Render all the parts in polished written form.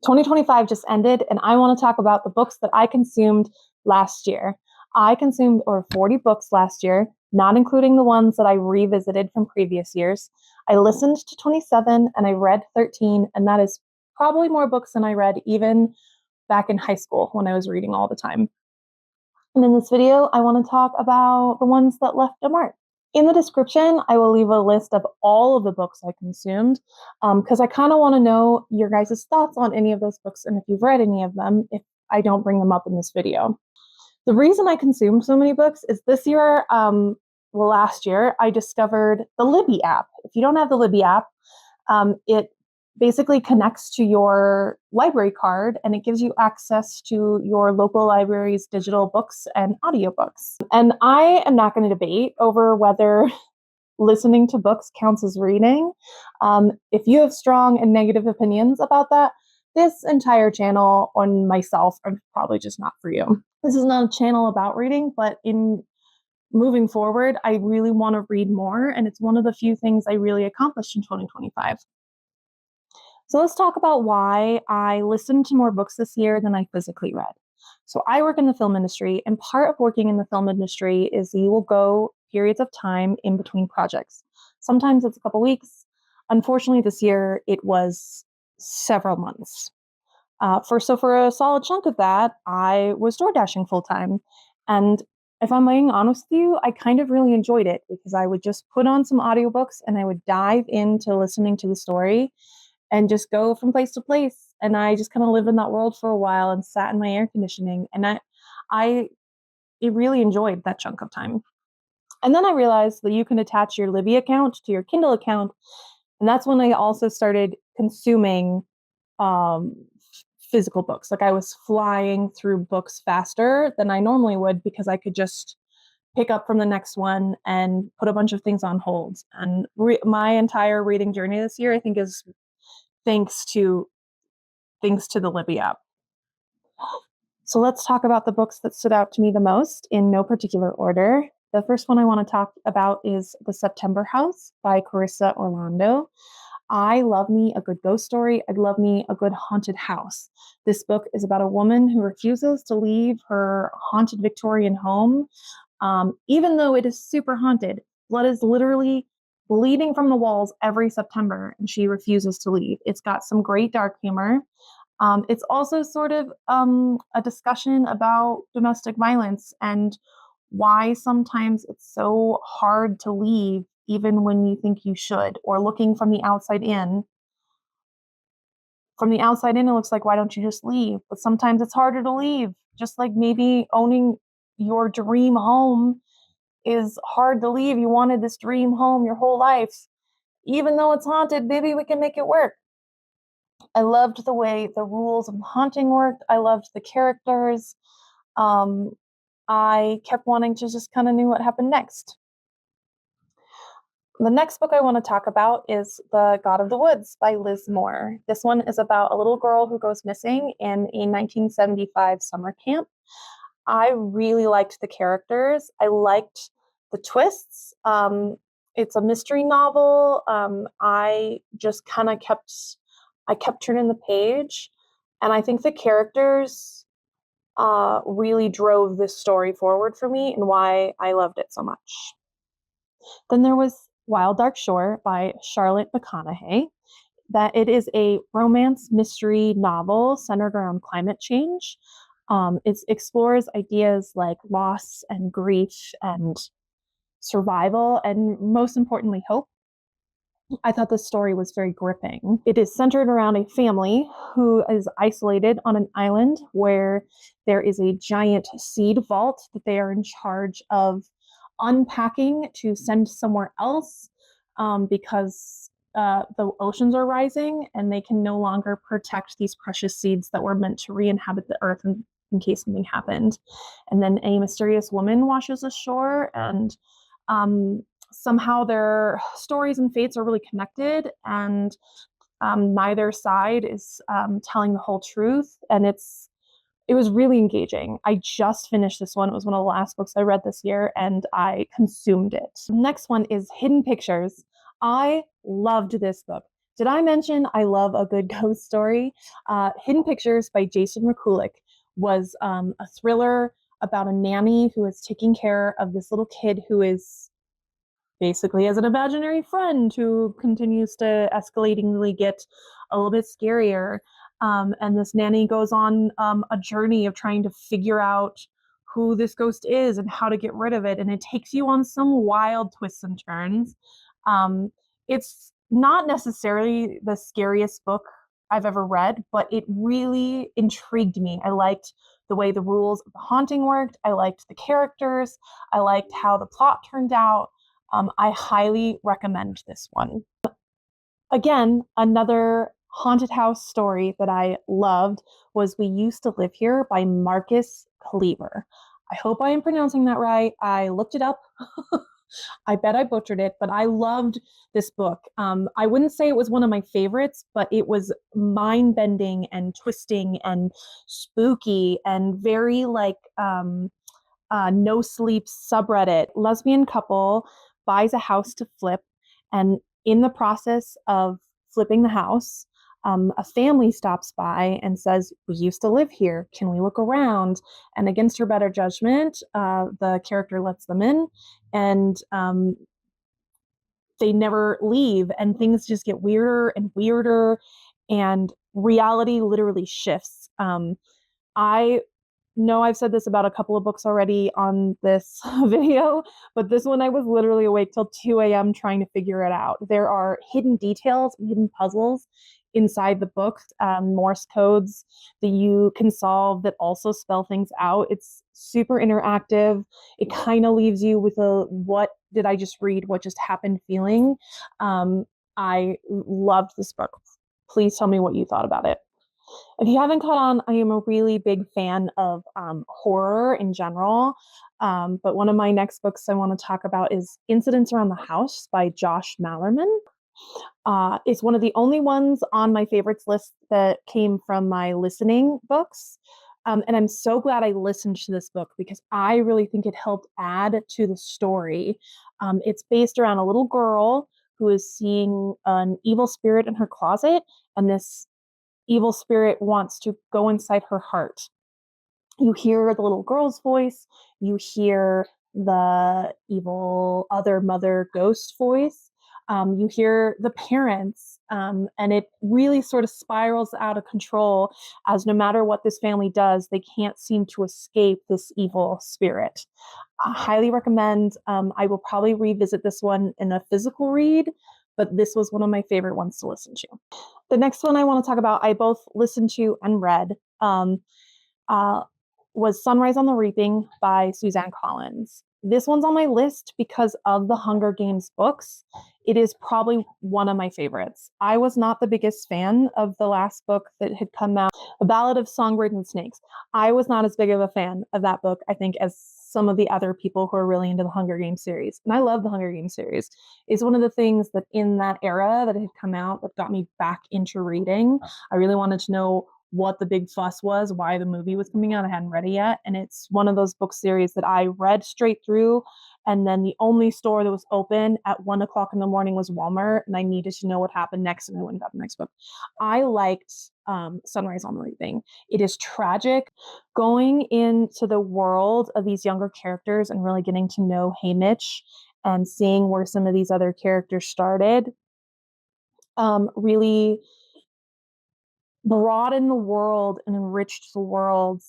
2025 just ended, and I want to talk about the books that I consumed last year. I consumed over 40 books last year, not including the ones that I revisited from previous years. I listened to 27 and I read 13, and that is probably more books than I read even back in high school when I was reading all the time. And in this video, I want to talk about the ones that left a mark. In the description, I will leave a list of all of the books I consumed because I kind of want to know your guys' thoughts on any of those books and if you've read any of them if I don't bring them up in this video. The reason I consumed so many books is this year, last year, I discovered the Libby app. If you don't have the Libby app, it basically connects to your library card and it gives you access to your local library's digital books and audiobooks. And I am not going to debate over whether listening to books counts as reading. If you have strong and negative opinions about that, this entire channel on myself are probably just not for you. This is not a channel about reading, but in moving forward, I really want to read more, and it's one of the few things I really accomplished in 2025. So let's talk about why I listened to more books this year than I physically read. So I work in the film industry, and part of working in the film industry is you will go periods of time in between projects. Sometimes it's a couple weeks. Unfortunately, this year it was several months. For a solid chunk of that, I was door dashing full time. And if I'm being honest with you, I kind of really enjoyed it because I would just put on some audiobooks and I would dive into listening to the story and just go from place to place. And I just kind of lived in that world for a while and sat in my air conditioning. And I really enjoyed that chunk of time. And then I realized that you can attach your Libby account to your Kindle account. And that's when I also started consuming physical books. Like I was flying through books faster than I normally would because I could just pick up from the next one and put a bunch of things on hold. And my entire reading journey this year, I think, is thanks to the Libby app. So let's talk about the books that stood out to me the most in no particular order. The first one I want to talk about is The September House by Carissa Orlando. I love me a good ghost story. I love me a good haunted house. This book is about a woman who refuses to leave her haunted Victorian home, even though it is super haunted. Blood is literally bleeding from the walls every September, and she refuses to leave. It's got some great dark humor. It's also sort of a discussion about domestic violence and why sometimes it's so hard to leave even when you think you should, or looking from the outside in. From the outside in, it looks like, why don't you just leave? But sometimes it's harder to leave. Just like maybe owning your dream home is hard to leave. You wanted this dream home your whole life. Even though it's haunted, maybe we can make it work. I loved the way the rules of haunting worked. I loved the characters. I kept wanting to just kind of know what happened next. The next book I want to talk about is The God of the Woods by Liz Moore. This one is about a little girl who goes missing in a 1975 summer camp. I really liked the characters. I liked the twists. It's a mystery novel. I just kind of kept turning the page, and I think the characters really drove this story forward for me and why I loved it so much. Then there was Wild Dark Shore by Charlotte McConaughey. That it is a romance mystery novel centered around climate change. It explores ideas like loss and grief and survival, and most importantly, hope. I thought the story was very gripping. It is centered around a family who is isolated on an island where there is a giant seed vault that they are in charge of unpacking to send somewhere else because the oceans are rising and they can no longer protect these precious seeds that were meant to re-inhabit the earth in case something happened. And then a mysterious woman washes ashore, and somehow their stories and fates are really connected, and neither side is telling the whole truth. And it was really engaging. I just finished this one. It was one of the last books I read this year, and I consumed it. The next one is Hidden Pictures. I loved this book. Did I mention I love a good ghost story? Hidden Pictures by Jason Mikulik was a thriller about a nanny who is taking care of this little kid who is basically as an imaginary friend who continues to escalatingly get a little bit scarier. And this nanny goes on a journey of trying to figure out who this ghost is and how to get rid of it. And it takes you on some wild twists and turns. It's not necessarily the scariest book I've ever read, but it really intrigued me. I liked the way the rules of the haunting worked. I liked the characters. I liked how the plot turned out. I highly recommend this one. Again, another haunted house story that I loved was We Used to Live Here by Marcus Kleber. I hope I am pronouncing that right. I looked it up. I bet I butchered it, but I loved this book. I wouldn't say it was one of my favorites, but it was mind bending and twisting and spooky and very like no sleep subreddit. Lesbian couple buys a house to flip, and in the process of flipping the house, a family stops by and says, "We used to live here. Can we look around?" And against her better judgment, the character lets them in, and they never leave, and things just get weirder and weirder, and reality literally shifts. I know I've said this about a couple of books already on this video, but this one I was literally awake till 2 a.m. trying to figure it out. There are hidden details, hidden puzzles inside the book, Morse codes that you can solve that also spell things out. It's super interactive. It kind of leaves you with a what did I just read? What just happened feeling. I loved this book. Please tell me what you thought about it. If you haven't caught on, I am a really big fan of horror in general. But one of my next books I want to talk about is Incidents Around the House by Josh Malerman. It's one of the only ones on my favorites list that came from my listening books. And I'm so glad I listened to this book because I really think it helped add to the story. It's based around a little girl who is seeing an evil spirit in her closet, and this evil spirit wants to go inside her heart. You hear the little girl's voice, you hear the evil other mother ghost voice, you hear the parents, and it really sort of spirals out of control as no matter what this family does, they can't seem to escape this evil spirit. I highly recommend. I will probably revisit this one in a physical read, but this was one of my favorite ones to listen to. The next one I want to talk about, I both listened to and read, uh, was Sunrise on the Reaping by Suzanne Collins. This one's on my list because of the Hunger Games books. It is probably one of my favorites. I was not the biggest fan of the last book that had come out, A Ballad of Songbirds and Snakes. I was not as big of a fan of that book, I think, as some of the other people who are really into the Hunger Games series. And I love the Hunger Games series. It's one of the things that in that era that had come out that got me back into reading. I really wanted to know what the big fuss was, why the movie was coming out. I hadn't read it yet. And it's one of those book series that I read straight through. And then the only store that was open at 1 o'clock in the morning was Walmart. And I needed to know what happened next. And I went and got the next book. I liked Sunrise on the Reaping. It is tragic. Going into the world of these younger characters and really getting to know Haymitch and seeing where some of these other characters started really broadened the world and enriched the world.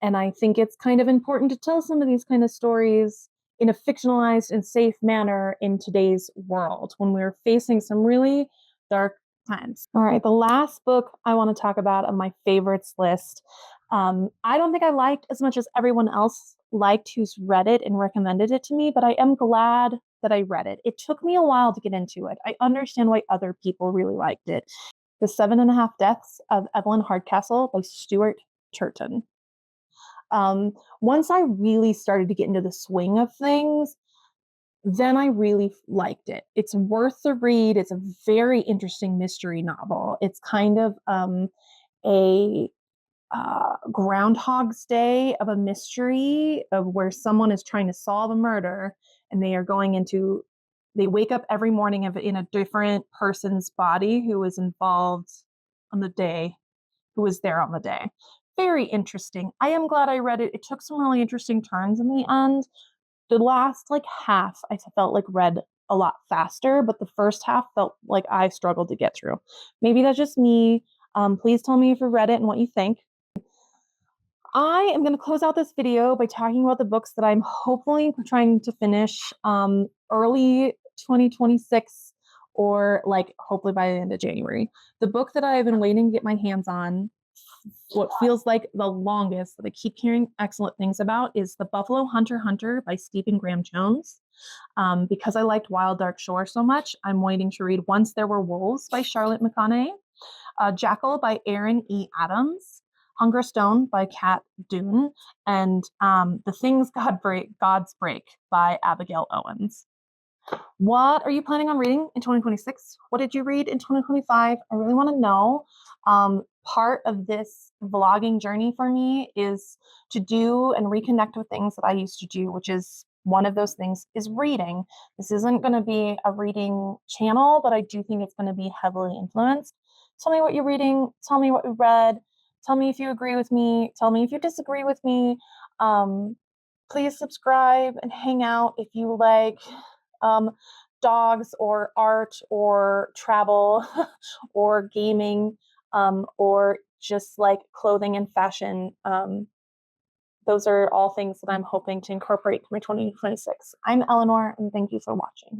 And I think it's kind of important to tell some of these kind of stories in a fictionalized and safe manner in today's world when we're facing some really dark times. All right, the last book I want to talk about on my favorites list. I don't think I liked as much as everyone else liked who's read it and recommended it to me, but I am glad that I read it. It took me a while to get into it. I understand why other people really liked it. The 7.5 Deaths of Evelyn Hardcastle by Stuart Turton. Once I really started to get into the swing of things, then I really liked it. It's worth the read. It's a very interesting mystery novel. It's kind of a Groundhog's Day of a mystery of where someone is trying to solve a murder and they are going into they wake up every morning in a different person's body who was involved on the day, who was there on the day. Very interesting. I am glad I read it. It took some really interesting turns in the end. The last like half I felt like read a lot faster, but the first half felt like I struggled to get through. Maybe that's just me. Please tell me if you read it and what you think. I am going to close out this video by talking about the books that I'm hopefully trying to finish early 2026 or like hopefully by the end of January. The book that I have been waiting to get my hands on, what feels like the longest that I keep hearing excellent things about, is The Buffalo Hunter by Stephen Graham Jones. Because I liked Wild Dark Shore so much, I'm waiting to read Once There Were Wolves by Charlotte McConaughey, Jackal by Aaron E. Adams, Hunger Stone by Kat Dune, and The Things Gods Break by Abigail Owens. What are you planning on reading in 2026? What did you read in 2025? I really want to know. Part of this vlogging journey for me is to do and reconnect with things that I used to do, which is one of those things is reading. This isn't going to be a reading channel, but I do think it's going to be heavily influenced. Tell me what you're reading. Tell me what you read. Tell me if you agree with me. Tell me if you disagree with me. Please subscribe and hang out if you like dogs or art or travel or gaming or just like clothing and fashion. Those are all things that I'm hoping to incorporate in 2026. I'm Eleanor, and thank you for watching.